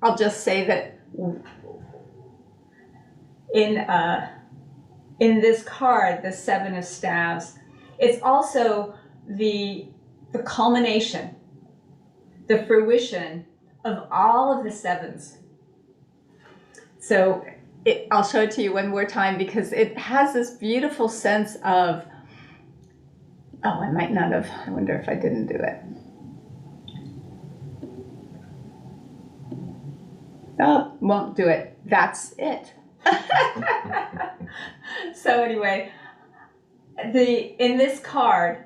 I'll just say that in this card, the Seven of Staves, it's also the culmination, the fruition of all of the sevens. So I'll show it to you one more time because it has this beautiful sense of, oh, I might not have, I wonder if I didn't do it. Oh, won't do it. That's it. So anyway, in this card,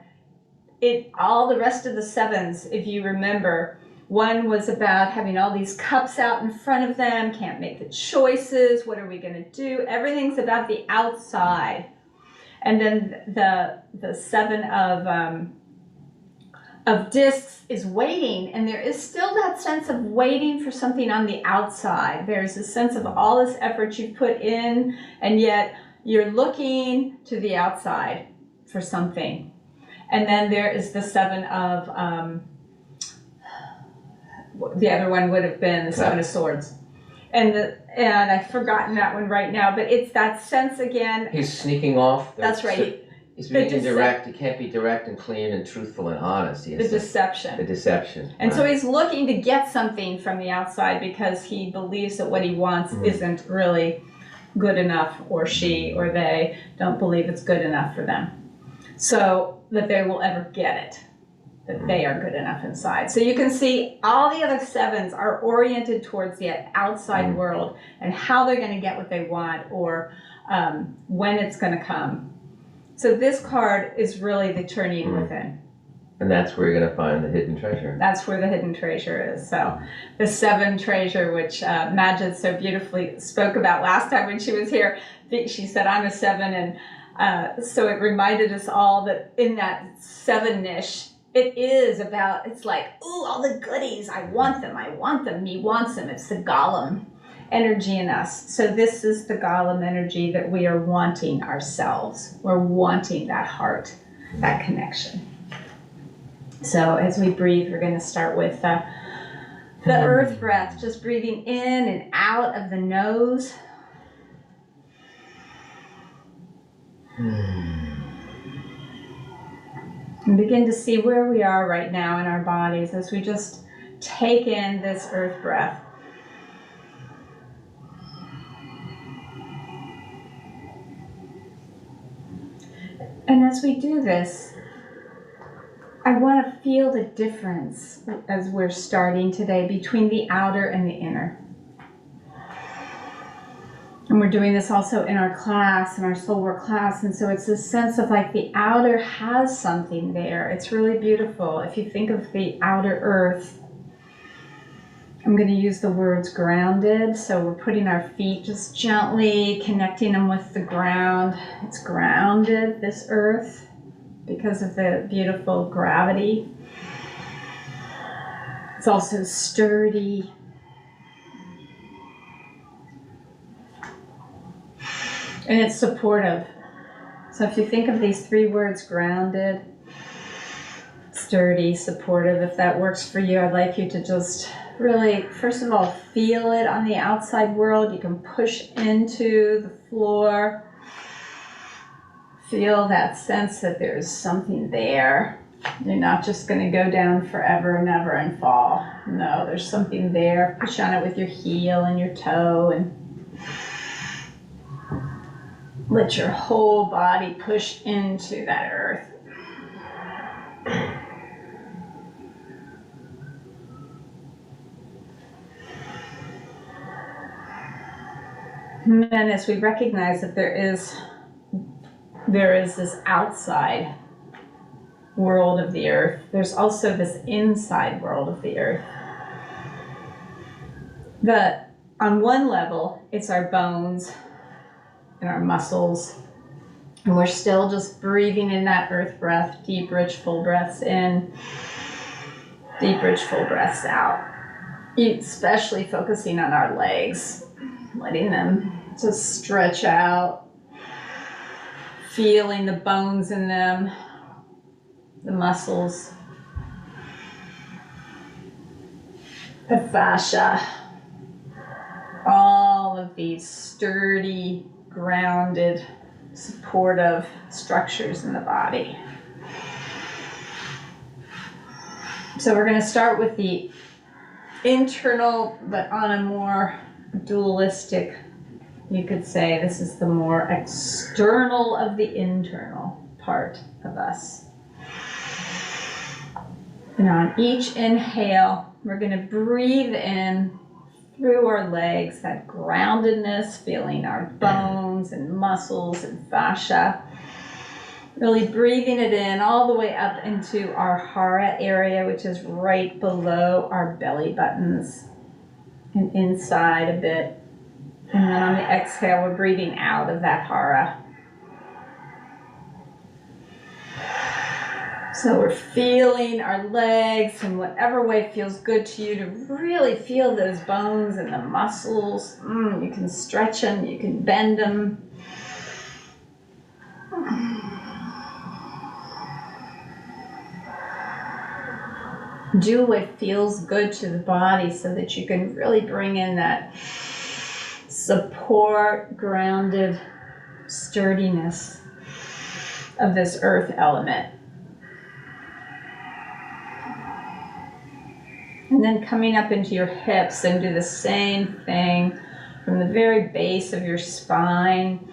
all the rest of the sevens, if you remember, one was about having all these cups out in front of them, can't make the choices, what are we going to do? Everything's about the outside. And then the seven of discs is waiting, and there is still that sense of waiting for something on the outside. There's a sense of all this effort you've put in, and yet you're looking to the outside for something. And then there is the seven of, the other one would have been the Seven of Swords. And I've forgotten that one right now, but it's that sense again. He's sneaking off. That's right. He's being indirect. He can't be direct and clean and truthful and honest. The deception. The deception. And so he's looking to get something from the outside because he believes that what he wants isn't really good enough, or she or they don't believe it's good enough for them. So that they will ever get it, that they are good enough inside. So you can see all the other sevens are oriented towards the outside world and how they're going to get what they want, or when it's going to come. So this card is really the turning within. And that's where you're going to find the hidden treasure. That's where the hidden treasure is. So the seven treasure, which Majid so beautifully spoke about last time when she was here, she said, I'm a seven. And so it reminded us all that in that seven-ish, it is about, it's like, ooh, all the goodies. I want them. Me wants them. It's the golem energy in us. So this is the golem energy that we are wanting ourselves. We're wanting that heart, that connection. So as we breathe, we're going to start with the earth breath, just breathing in and out of the nose. And begin to see where we are right now in our bodies as we just take in this earth breath. And as we do this, I want to feel the difference as we're starting today between the outer and the inner. And we're doing this also in our class, in our soul work class. And so it's a sense of like the outer has something there. It's really beautiful. If you think of the outer earth, I'm going to use the words grounded. So we're putting our feet just gently connecting them with the ground. It's grounded, this earth, because of the beautiful gravity. It's also sturdy. And it's supportive. So if you think of these three words, grounded, sturdy, supportive, if that works for you, I'd like you to just really, first of all, feel it on the outside world. You can push into the floor. Feel that sense that there's something there. You're not just going to go down forever and ever and fall. No, there's something there. Push on it with your heel and your toe, and let your whole body push into that earth. And then as we recognize that there is this outside world of the earth, there's also this inside world of the earth. On one level, it's our bones and our muscles, and we're still just breathing in that earth breath, deep, rich, full breaths in, deep, rich, full breaths out. Especially focusing on our legs, letting them just stretch out, feeling the bones in them, the muscles, the fascia, these sturdy, grounded, supportive structures in the body. So we're going to start with the internal, but on a more dualistic, you could say this is the more external of the internal part of us. And on each inhale, we're going to breathe in through our legs, that groundedness, feeling our bones and muscles and fascia. Really breathing it in all the way up into our hara area, which is right below our belly buttons and inside a bit. And then on the exhale, we're breathing out of that hara. So we're feeling our legs in whatever way feels good to you to really feel those bones and the muscles. You can stretch them, you can bend them. Do what feels good to the body so that you can really bring in that support, grounded sturdiness of this earth element. And then coming up into your hips, and do the same thing from the very base of your spine.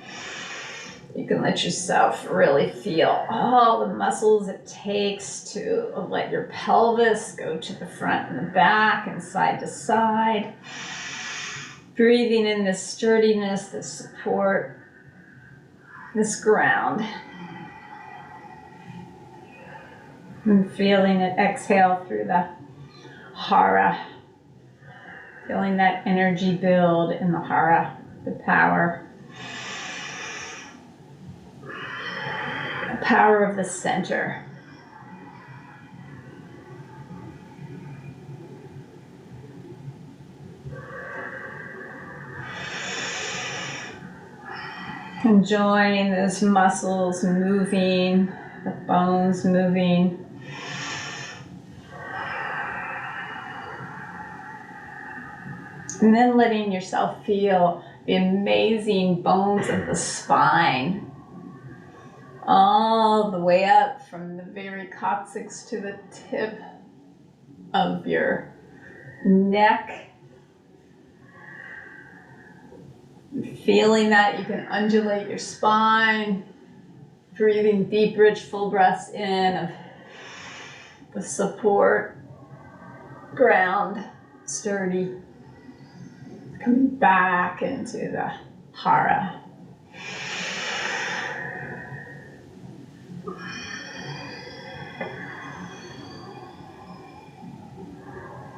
You can let yourself really feel all the muscles it takes to let your pelvis go to the front and the back and side to side. Breathing in this sturdiness, this support, this ground. And feeling it exhale through the hara. Feeling that energy build in the hara, the power. Power of the center. Enjoying those muscles moving, the bones moving. And then letting yourself feel the amazing bones of the spine. All the way up from the very coccyx to the tip of your neck. Feeling that, you can undulate your spine, breathing deep, rich, full breaths in of the support, ground, sturdy. Coming back into the hara.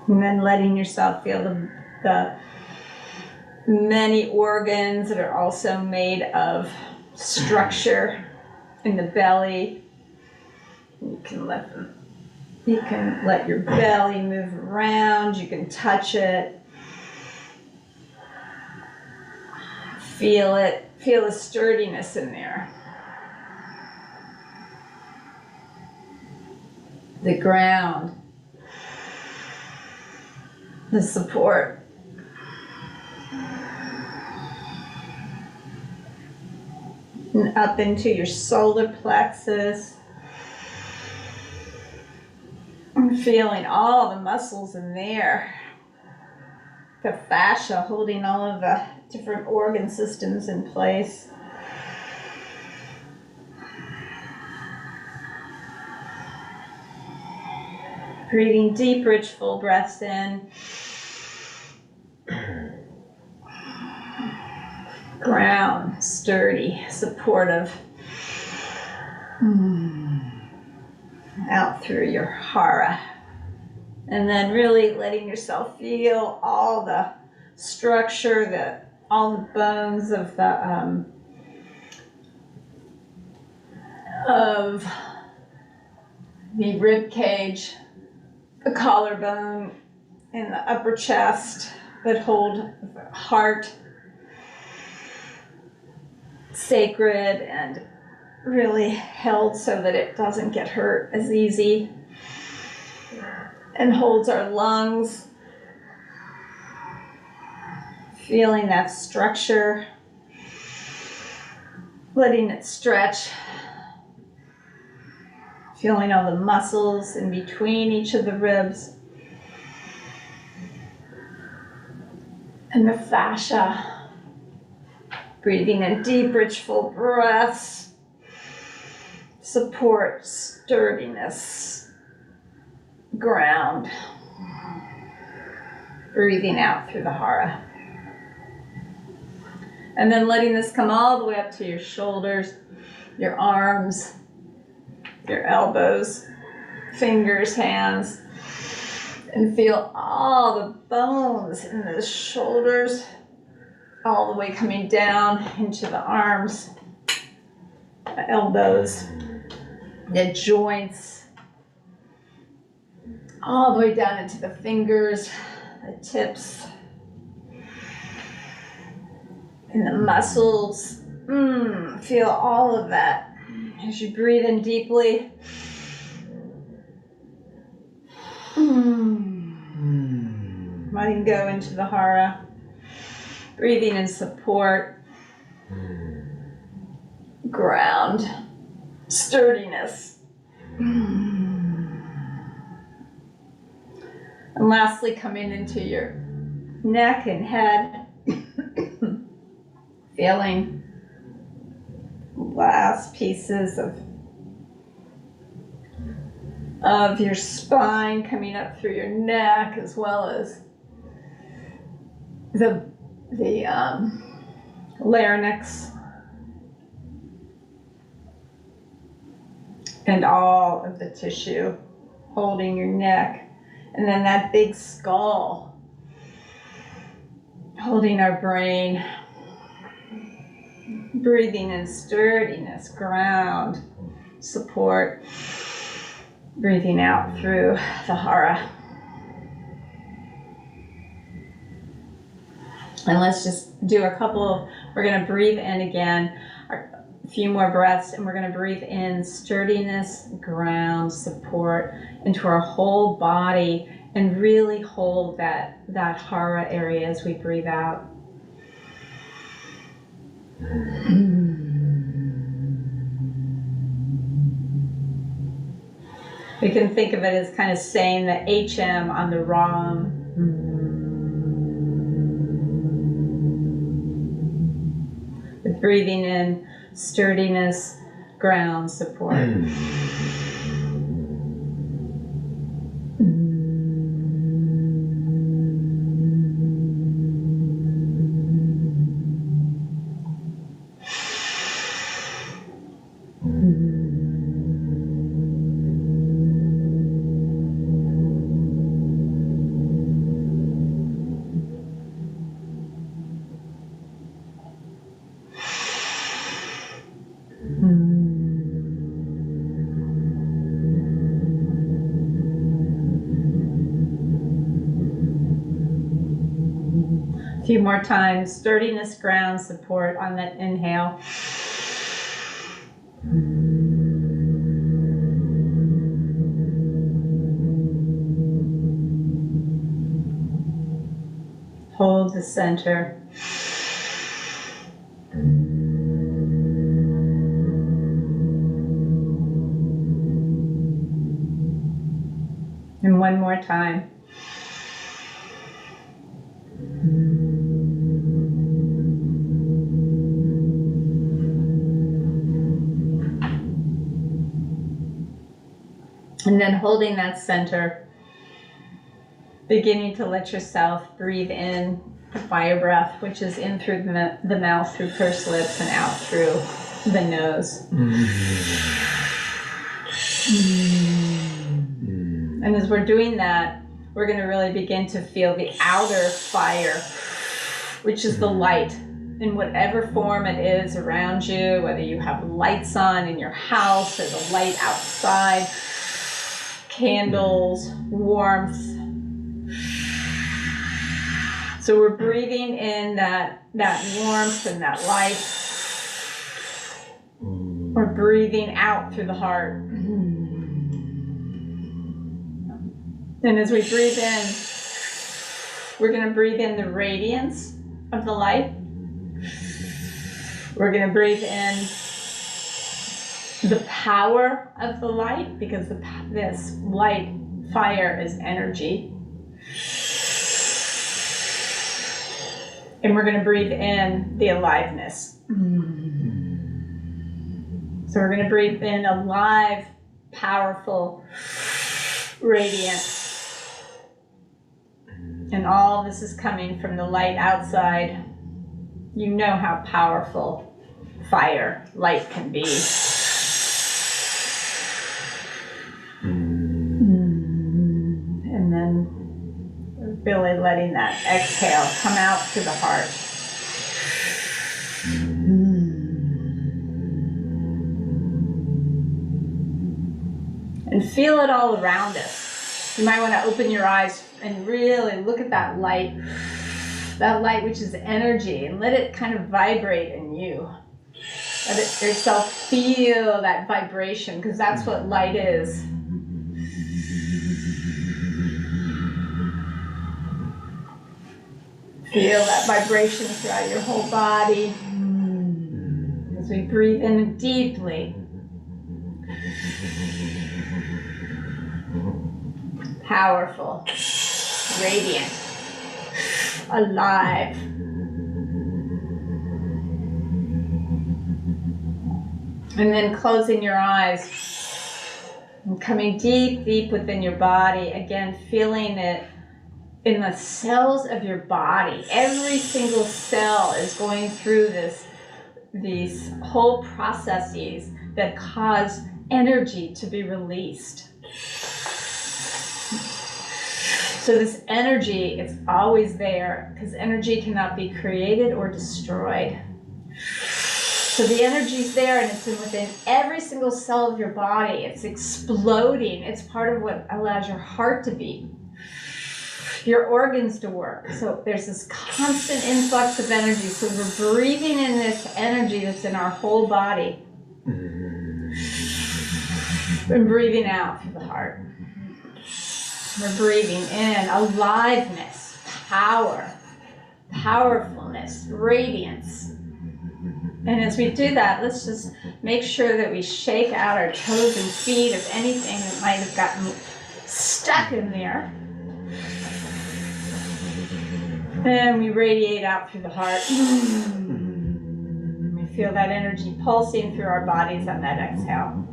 And then letting yourself feel the many organs that are also made of structure in the belly. You can let your belly move around. You can touch it. Feel it. Feel the sturdiness in there. The ground. The support. And up into your solar plexus. And feeling all the muscles in there. The fascia holding all of the different organ systems in place. Breathing deep, rich, full breaths in. Ground, sturdy, supportive. Out through your hara. And then really letting yourself feel all the structure, all the bones of the rib cage, the collarbone, and the upper chest that hold the heart sacred and really held so that it doesn't get hurt as easy, and holds our lungs. Feeling that structure, letting it stretch, feeling all the muscles in between each of the ribs and the fascia. Breathing in deep, rich, full breaths. Support, sturdiness, ground. Breathing out through the hara. And then letting this come all the way up to your shoulders, your arms, your elbows, fingers, hands. And feel all the bones in the shoulders, all the way coming down into the arms, the elbows, the joints, all the way down into the fingers, the tips, and the muscles. Feel all of that as you breathe in deeply. Letting go into the hara. Breathing in support. Ground. Sturdiness. And lastly, coming into your neck and head. Feeling last pieces of your spine coming up through your neck, as well as the larynx and all of the tissue holding your neck, and then that big skull holding our brain. Breathing in sturdiness, ground, support. Breathing out through the hara. And let's just do a couple of, we're going to breathe in again, a few more breaths, and we're going to breathe in sturdiness, ground, support into our whole body, and really hold that hara area as we breathe out. We can think of it as kind of saying the HM on the Ram. With breathing in sturdiness, ground, support. A few more times, sturdiness, ground, support on that inhale. Hold the center. And one more time. And then holding that center, beginning to let yourself breathe in the fire breath, which is in through the mouth, through pursed lips, and out through the nose. And as we're doing that, we're going to really begin to feel the outer fire, which is the light in whatever form it is around you, whether you have lights on in your house or the light outside, candles, warmth. So we're breathing in that warmth and that light. We're breathing out through the heart. And as we breathe in, we're going to breathe in the radiance of the light. We're going to breathe in the power of the light, because this light, fire, is energy. And we're going to breathe in the aliveness. So we're going to breathe in alive, powerful, radiant. And all this is coming from the light outside. You know how powerful fire, light can be. And then really letting that exhale come out to the heart. And feel it all around us. You might want to open your eyes and really look at that light which is energy, and let it kind of vibrate in you. Let it yourself feel that vibration, because that's what light is. Feel that vibration throughout your whole body. As we breathe in deeply. Powerful, radiant, alive. And then closing your eyes and coming deep, deep within your body. Again, feeling it in the cells of your body. Every single cell is going through these whole processes that cause energy to be released. So this energy, it's always there, because energy cannot be created or destroyed. So the energy's there, and it's within every single cell of your body. It's exploding. It's part of what allows your heart to beat, your organs to work. So there's this constant influx of energy. So we're breathing in this energy that's in our whole body. And breathing out through the heart. We're breathing in aliveness, power, powerfulness, radiance. And as we do that, let's just make sure that we shake out our toes and feet of anything that might have gotten stuck in there. And we radiate out through the heart. We feel that energy pulsing through our bodies on that exhale.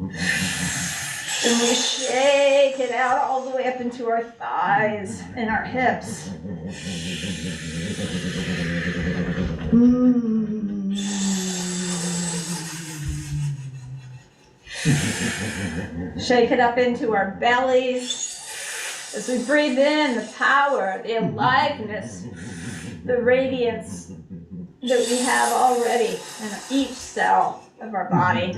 And we shake it out all the way up into our thighs and our hips. Shake it up into our bellies. As we breathe in the power, the aliveness, the radiance that we have already in each cell of our body.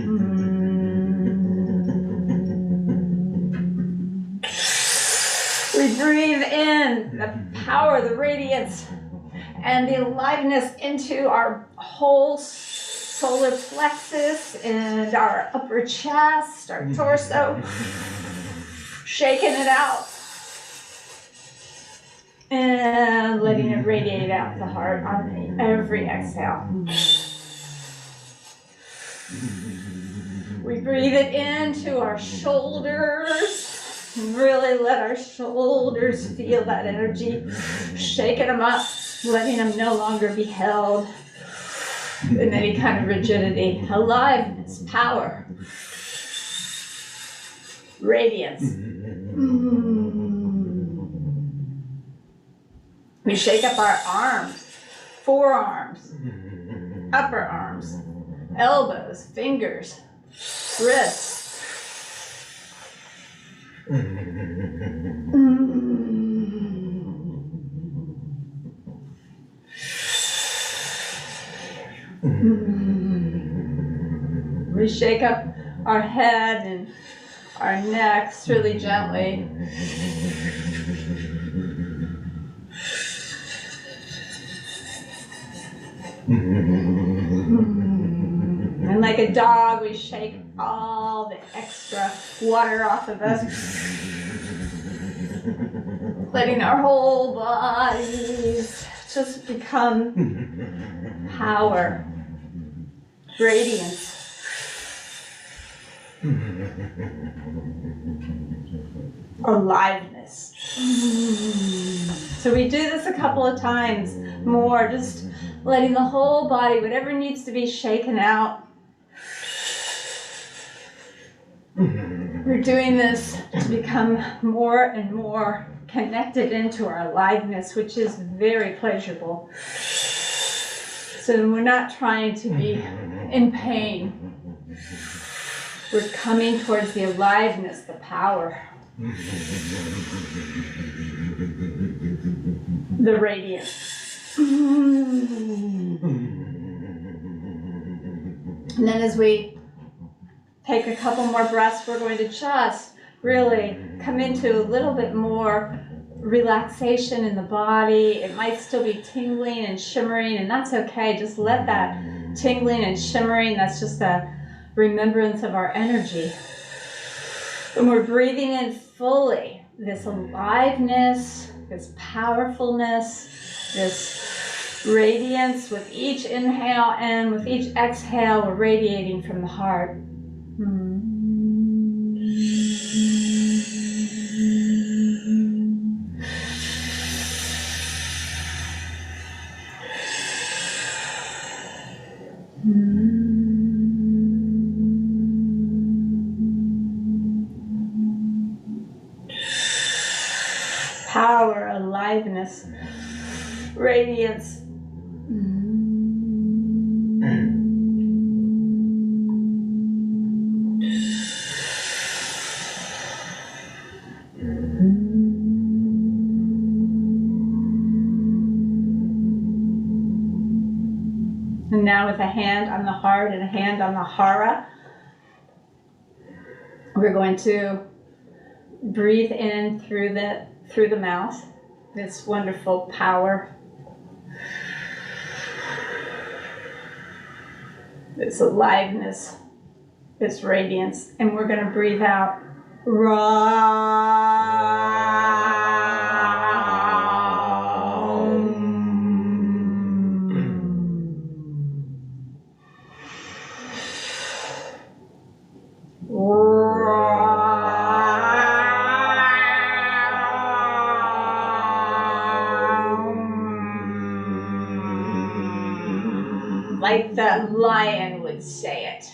We breathe in the power, the radiance, and the aliveness into our whole solar plexus and our upper chest, our torso, shaking it out and letting it radiate out the heart on every exhale. We breathe it into our shoulders. Really let our shoulders feel that energy, shaking them up, letting them no longer be held in any kind of rigidity. Aliveness, power, radiance. We shake up our arms, forearms, upper arms, elbows, fingers, wrists. We shake up our head and our necks really gently. And like a dog, we shake all the extra water off of us, letting our whole bodies just become power, radiance. Aliveness. So we do this a couple of times more, just letting the whole body, whatever needs to be shaken out. We're doing this to become more and more connected into our aliveness, which is very pleasurable. So we're not trying to be in pain. We're coming towards the aliveness, the power, the radiance. And then as we take a couple more breaths, we're going to just really come into a little bit more relaxation in the body. It might still be tingling and shimmering, and that's okay. Just let that tingling and shimmering, that's just a remembrance of our energy. And we're breathing in fully this aliveness, this powerfulness, this radiance. With each inhale and with each exhale, we're radiating from the heart. Power, aliveness, radiance. And now with a hand on the heart and a hand on the hara, we're going to breathe in through the mouth, this wonderful power, this aliveness, this radiance, and we're going to breathe out like the lion would say it.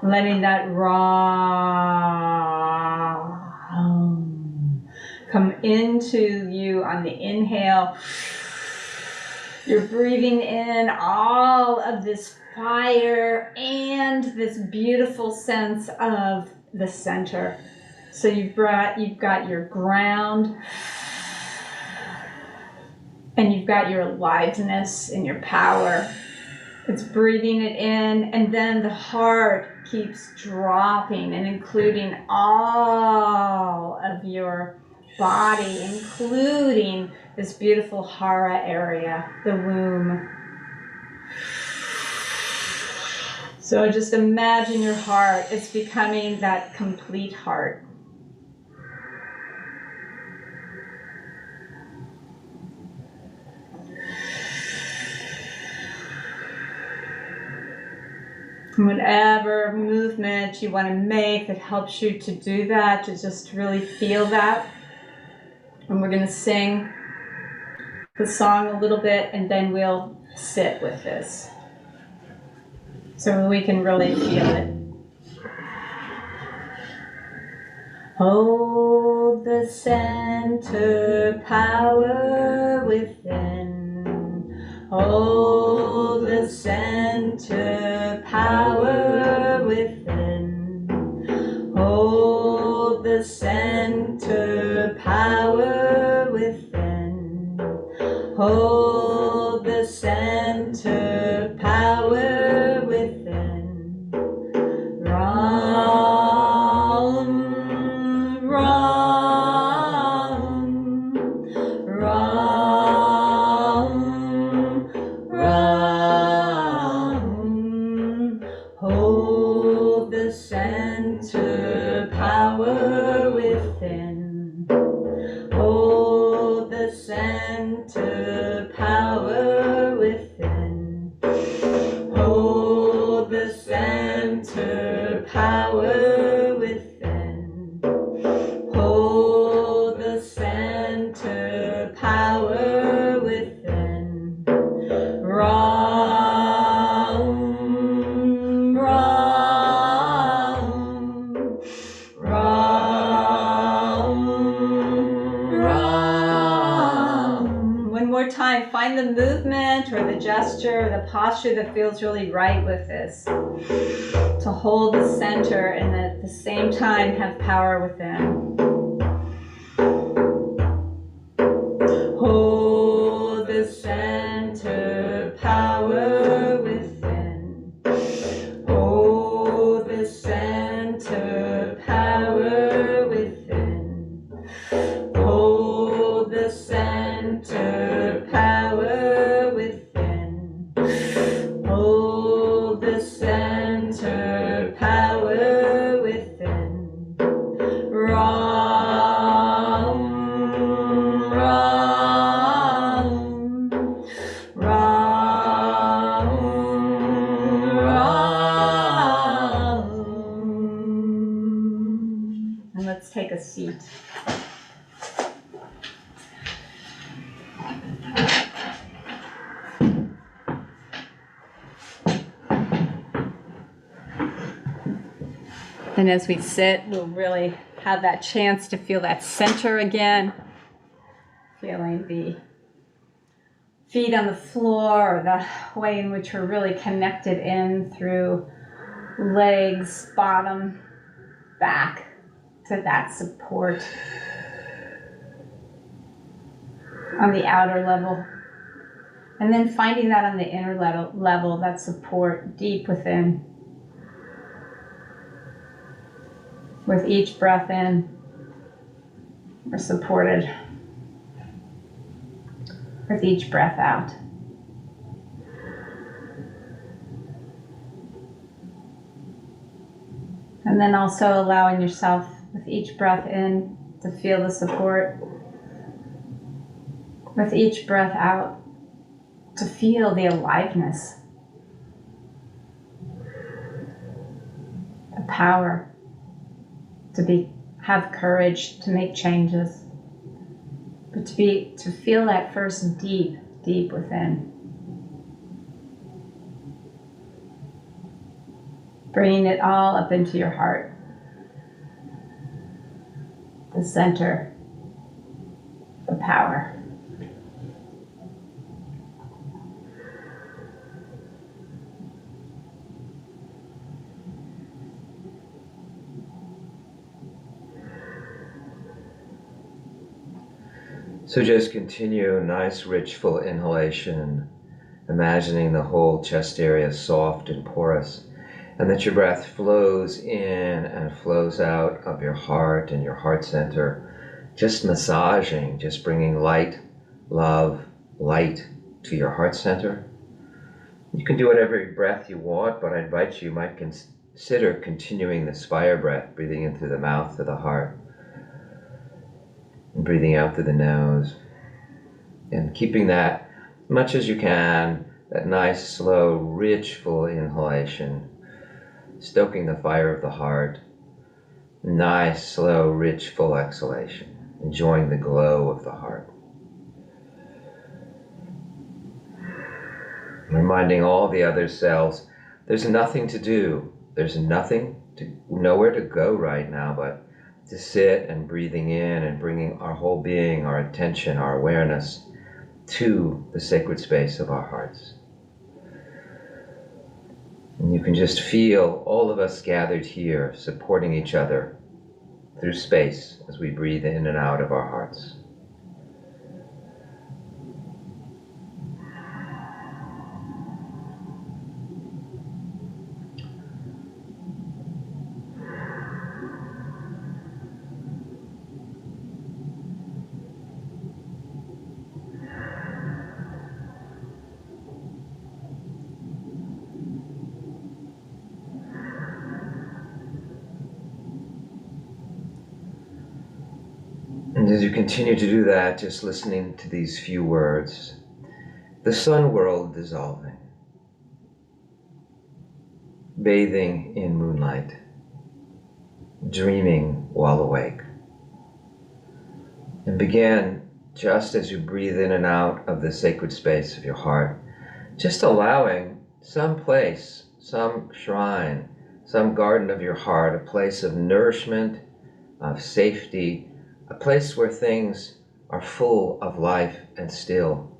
Letting that come into you on the inhale. You're breathing in all of this fire and this beautiful sense of the center. So you've got your ground, and you've got your aliveness and your power. It's breathing it in, and then the heart keeps dropping and including all of your body, including this beautiful hara area, the womb. So just imagine your heart. It's becoming that complete heart. Whatever movement you want to make that helps you to do that, to just really feel that. And we're going to sing the song a little bit, and then we'll sit with this so we can really feel it. Hold the center power within. Hold the center power within. Hold the center power within. Hold the center power within. Ram, Ram, Ram, Ram. Hold the center power within. Hold the center power within. Hold the center power within. Hold the center power within. Ram, Ram, Ram, Ram. One more time, find the movement or the gesture or the posture that feels really right with this. To hold the center and at the same time have power within. Hold the center power within. Hold the center power within. Hold the center power within. Hold the center power within. Ram, Ram, Ram, Ram. And let's take a seat. And as we sit, we'll really have that chance to feel that center again. Feeling the feet on the floor, or the way in which we're really connected in through legs, bottom, back, to that support on the outer level. And then finding that on the inner level, that support deep within. With each breath in, we're supported. With each breath out. And then also allowing yourself, with each breath in, to feel the support. With each breath out, to feel the aliveness, the power to have courage to make changes, but to feel that first deep within. Bringing it all up into your heart, the center, the power. So just continue, nice, rich, full inhalation, imagining the whole chest area soft and porous, and that your breath flows in and flows out of your heart and your heart center, just massaging, just bringing light, love, light to your heart center. You can do it every breath you want, but I invite you might consider continuing this fire breath, breathing in through the mouth to the heart, and breathing out through the nose, and keeping that much as you can, that nice, slow, rich, full inhalation, stoking the fire of the heart, nice, slow, rich, full exhalation, enjoying the glow of the heart. Reminding all the other cells, there's nothing to do, there's nowhere to go right now, but to sit and breathing in and bringing our whole being, our attention, our awareness to the sacred space of our hearts. And you can just feel all of us gathered here, supporting each other through space as we breathe in and out of our hearts. And as you continue to do that, just listening to these few words, the sun world dissolving, bathing in moonlight, dreaming while awake. And begin, just as you breathe in and out of the sacred space of your heart, just allowing some place, some shrine, some garden of your heart, a place of nourishment, of safety, a place where things are full of life and still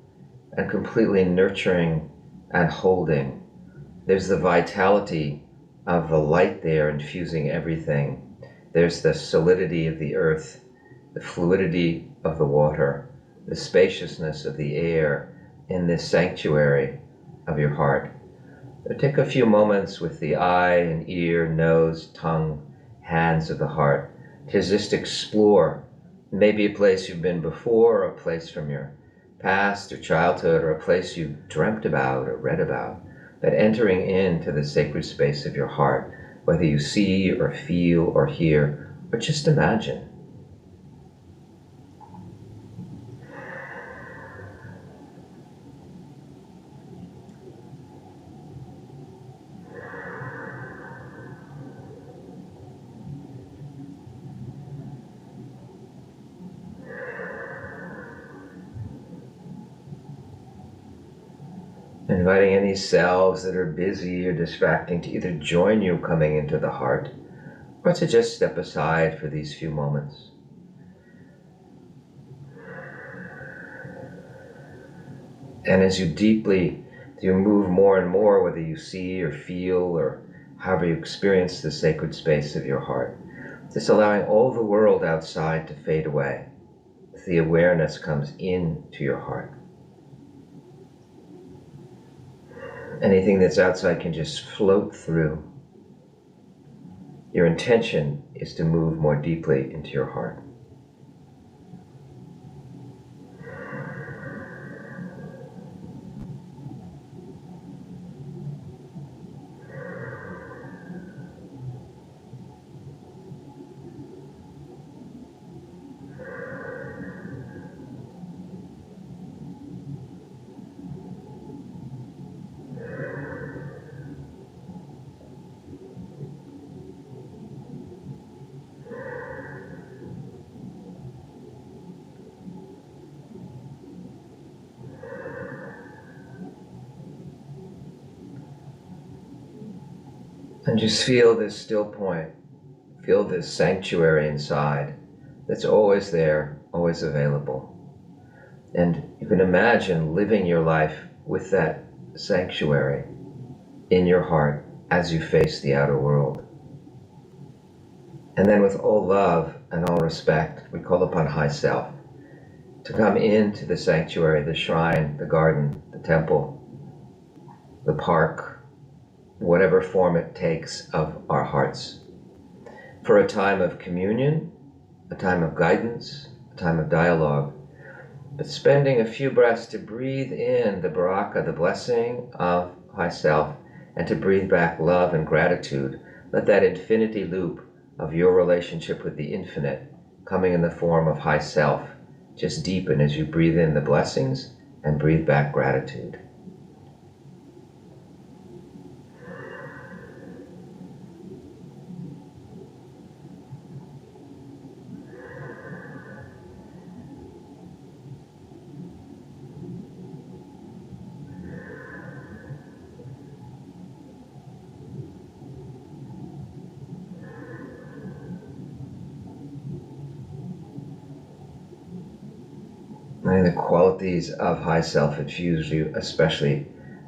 and completely nurturing and holding. There's the vitality of the light there infusing everything. There's the solidity of the earth, the fluidity of the water, the spaciousness of the air in this sanctuary of your heart. Take a few moments with the eye and ear, nose, tongue, hands of the heart to just explore maybe a place you've been before, or a place from your past or childhood, or a place you dreamt about or read about, but entering into the sacred space of your heart, whether you see or feel or hear, or just imagine. Inviting any selves that are busy or distracting to either join you coming into the heart, or to just step aside for these few moments. And as you move more and more, whether you see or feel or however you experience the sacred space of your heart, just allowing all the world outside to fade away as the awareness comes into your heart. Anything that's outside can just float through. Your intention is to move more deeply into your heart. And just feel this still point. Feel this sanctuary inside that's always there, always available. And you can imagine living your life with that sanctuary in your heart as you face the outer world. And then with all love and all respect, we call upon High Self to come into the sanctuary, the shrine, the garden, the temple, the park, whatever form it takes of our hearts, for a time of communion, a time of guidance, a time of dialogue, but spending a few breaths to breathe in the baraka, the blessing of High Self, and to breathe back love and gratitude. Let that infinity loop of your relationship with the infinite, coming in the form of High Self, just deepen as you breathe in the blessings and breathe back gratitude. letting the qualities of high self infuse you, especially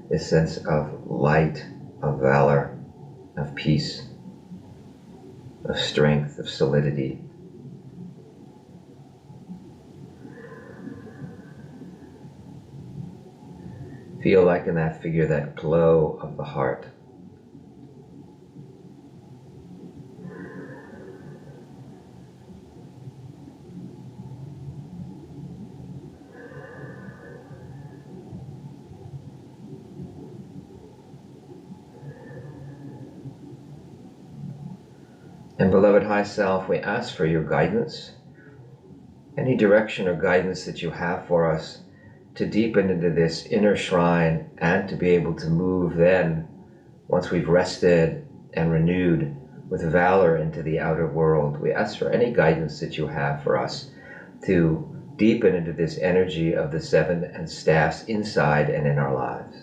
this sense of light, of valor, of peace, of strength, of solidity. Feel like in that figure that glow of the heart. And beloved high self, we ask for your guidance, any direction or guidance that you have for us to deepen into this inner shrine and to be able to move then, once we've rested and renewed with valor into the outer world. We ask for any guidance that you have for us to deepen into this energy of the seven and staffs inside and in our lives.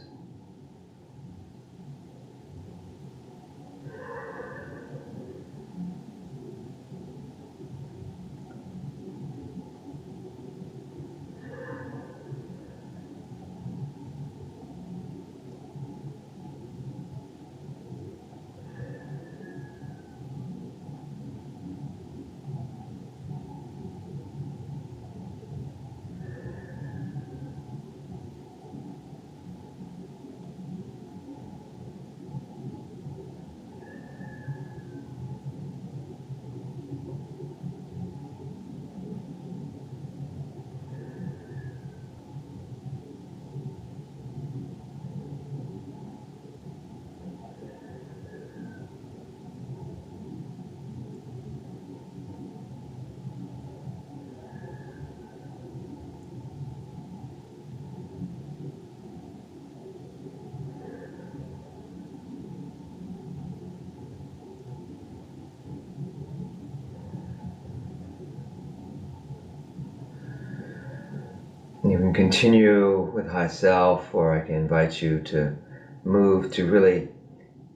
You can continue with high self, or I can invite you to move to really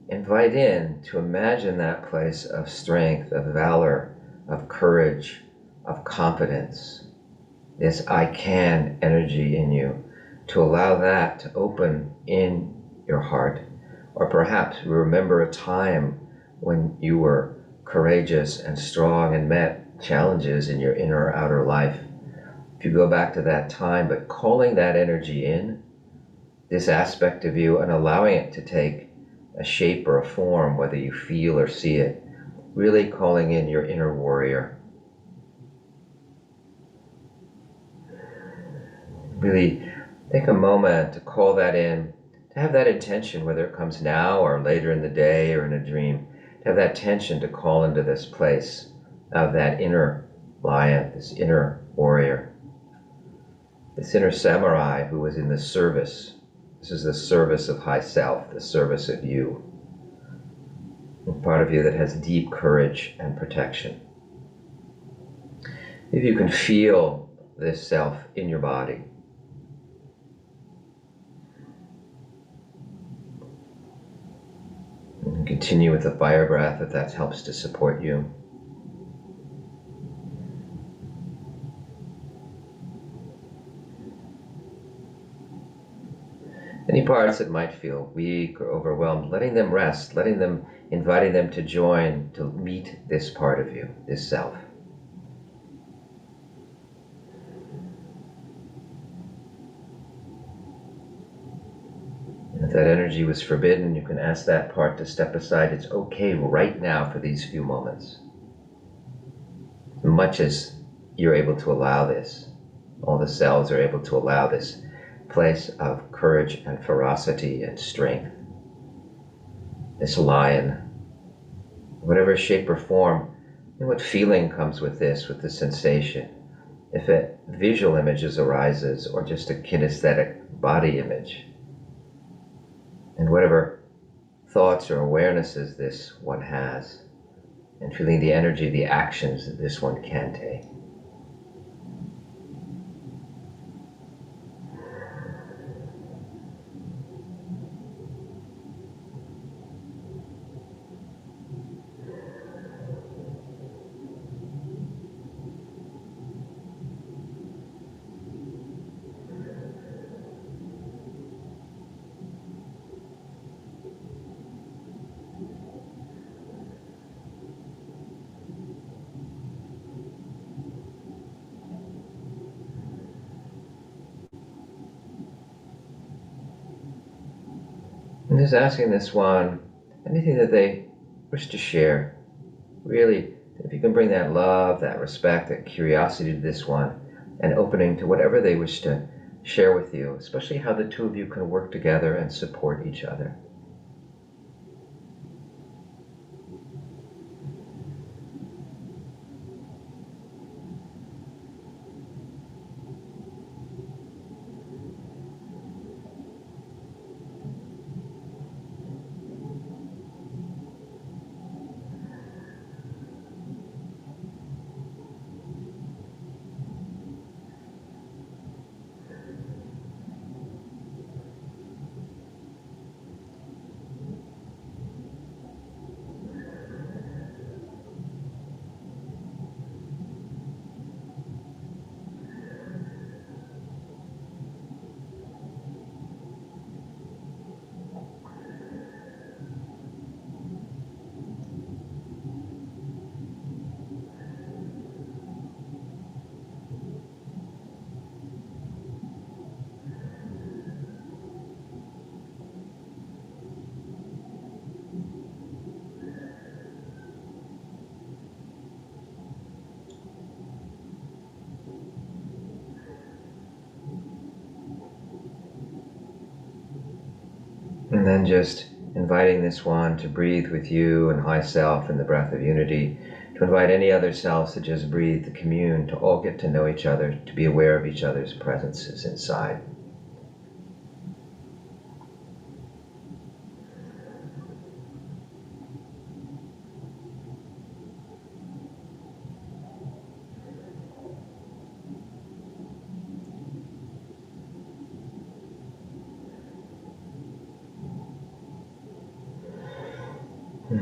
invite in, to imagine that place of strength, of valor, of courage, of confidence, this I can energy in you, to allow that to open in your heart. Or perhaps remember a time when you were courageous and strong and met challenges in your inner or outer life. If you go back to that time, but calling that energy in, this aspect of you, and allowing it to take a shape or a form, whether you feel or see it, really calling in your inner warrior. Really take a moment to call that in, to have that intention, whether it comes now or later in the day or in a dream, to have that tension to call into this place of that inner lion, this inner warrior. This inner samurai who was in the service. This is the service of high self, the service of you. A part of you that has deep courage and protection. If you can feel this self in your body. And continue with the fire breath if that helps to support you. Any parts that might feel weak or overwhelmed, letting them rest, inviting them to join, to meet this part of you, this self. And if that energy was forbidden, you can ask that part to step aside. It's okay right now for these few moments. As much as you're able to allow this, all the cells are able to allow this place of courage and ferocity and strength. This lion, whatever shape or form, and what feeling comes with this, with the sensation. If a visual images arises, or just a kinesthetic body image, and whatever thoughts or awarenesses this one has, and feeling the energy, the actions that this one can take. And just asking this one anything that they wish to share. Really, if you can bring that love, that respect, that curiosity to this one, and opening to whatever they wish to share with you, especially how the two of you can work together and support each other. And then just inviting this one to breathe with you and high self in the breath of unity, to invite any other selves to just breathe, to commune, to all get to know each other, to be aware of each other's presences inside.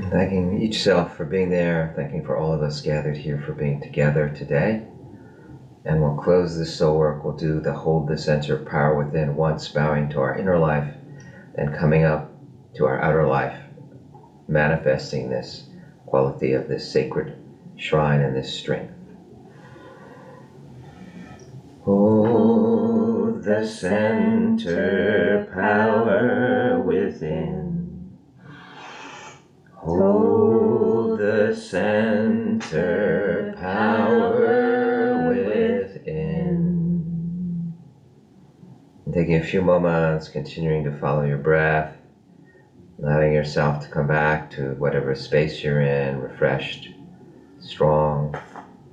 Thanking each self for being there, thanking for all of us gathered here for being together today. And we'll close this soul work. We'll do the hold the center power within once, bowing to our inner life, and coming up to our outer life, manifesting this quality of this sacred shrine and this strength. Hold the center power within. Hold the center power within. And taking a few moments, continuing to follow your breath, allowing yourself to come back to whatever space you're in, refreshed, strong,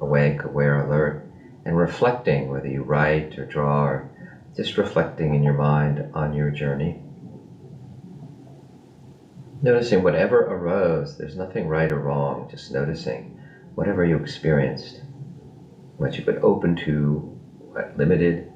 awake, aware, alert, and reflecting, whether you write or draw, or just reflecting in your mind on your journey. Noticing whatever arose, there's nothing right or wrong, just noticing whatever you experienced, what you've been open to, what limited,